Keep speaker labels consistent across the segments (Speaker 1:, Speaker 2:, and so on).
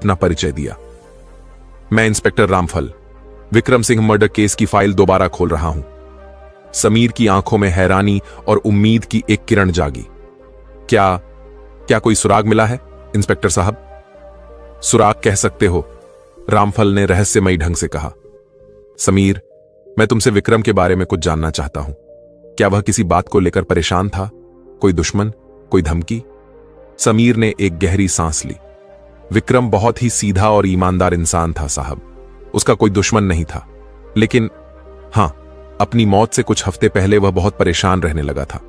Speaker 1: अपना परिचय दिया। मैं इंस्पेक्टर रामफल, विक्रम सिंह मर्डर केस की फाइल दोबारा खोल रहा हूं। समीर की आंखों में हैरानी और उम्मीद की एक किरण जागी। क्या कोई सुराग मिला है इंस्पेक्टर साहब? सुराग कह सकते हो, रामफल ने रहस्यमयी ढंग से कहा। समीर, मैं तुमसे विक्रम के बारे में कुछ जानना चाहता हूं। क्या वह किसी बात को लेकर परेशान था? कोई दुश्मन, कोई धमकी? समीर ने एक गहरी सांस ली। विक्रम बहुत ही सीधा और ईमानदार इंसान था साहब। उसका कोई दुश्मन नहीं था, लेकिन हां, अपनी मौत से कुछ हफ्ते पहले वह बहुत परेशान रहने लगा था।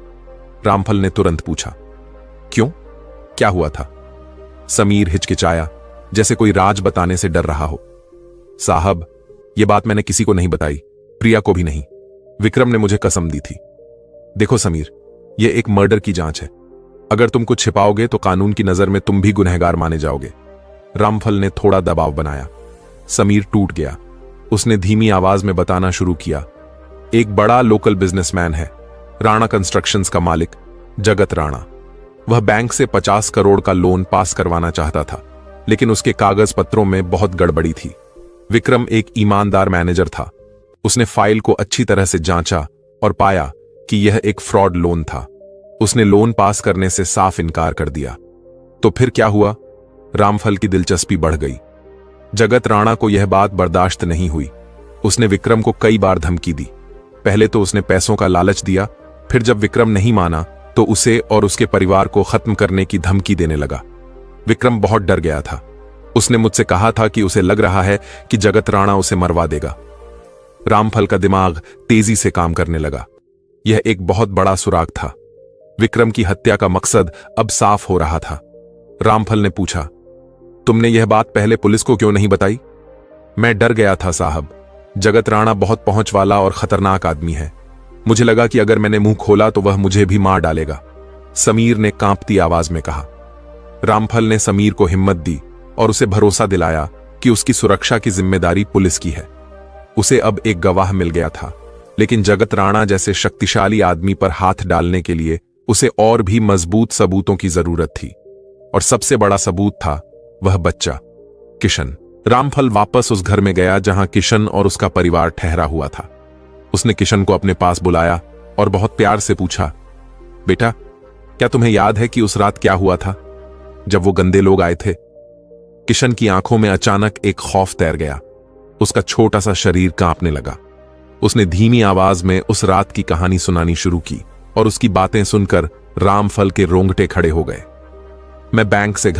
Speaker 1: रामफल ने तुरंत पूछा, क्यों? क्या हुआ था? समीर हिचकिचाया, जैसे कोई राज बताने से डर रहा हो। साहब, यह बात मैंने किसी को नहीं बताई, प्रिया को भी नहीं। विक्रम ने मुझे कसम दी थी। देखो समीर, यह एक मर्डर की जांच है। अगर तुम कुछ छिपाओगे तो कानून की नजर में तुम भी गुनहगार माने जाओगे। रामफल ने थोड़ा दबाव बनाया। समीर टूट गया। उसने धीमी आवाज में बताना शुरू किया, एक बड़ा लोकल बिजनेसमैन है, राणा कंस्ट्रक्शंस का मालिक जगत राणा। वह बैंक से 50 करोड़ का लोन पास करवाना चाहता था, लेकिन उसके कागज पत्रों में बहुत गड़बड़ी थी। विक्रम एक ईमानदार मैनेजर था। उसने फाइल को अच्छी तरह से जांचा और पाया कि यह एक फ्रॉड लोन था। उसने लोन पास करने से साफ इनकार कर दिया। तो फिर क्या हुआ? रामफल की दिलचस्पी बढ़ गई। जगत राणा को यह बात बर्दाश्त नहीं हुई। उसने विक्रम को कई बार धमकी दी। पहले तो उसने पैसों का लालच दिया, फिर जब विक्रम नहीं माना तो उसे और उसके परिवार को खत्म करने की धमकी देने लगा। विक्रम बहुत डर गया था। उसने मुझसे कहा था कि उसे लग रहा है कि जगत राणा उसे मरवा देगा। रामफल का दिमाग तेजी से काम करने लगा। यह एक बहुत बड़ा सुराग था। विक्रम की हत्या का मकसद अब साफ हो रहा था। रामफल ने पूछा, तुमने यह बात पहले पुलिस को क्यों नहीं बताई? मैं डर गया था साहब। जगत राणा बहुत पहुंच वाला और खतरनाक आदमी है। मुझे लगा कि अगर मैंने मुंह खोला तो वह मुझे भी मार डालेगा, समीर ने कांपती आवाज में कहा। रामफल ने समीर को हिम्मत दी और उसे भरोसा दिलाया कि उसकी सुरक्षा की जिम्मेदारी पुलिस की है। उसे अब एक गवाह मिल गया था, लेकिन जगत राणा जैसे शक्तिशाली आदमी पर हाथ डालने के लिए उसे और भी मजबूत सबूतों की जरूरत थी। और सबसे बड़ा सबूत था वह बच्चा, किशन। रामफल वापस उस घर में गया जहां किशन और उसका परिवार ठहरा हुआ था। उसने किशन को अपने पास बुलाया और बहुत प्यार से पूछा, बेटा, क्या तुम्हें याद है कि उस रात क्या हुआ था जब वो गंदे लोग आए थे? किशन की आंखों में अचानक एक खौफ तैर गया। उसका छोटा सा शरीर कांपने लगा। उसने धीमी आवाज में उस रात की कहानी सुनानी शुरू की और उसकी बातें सुनकर रामफल के रोंगटे खड़े हो गए। मैं बैंक से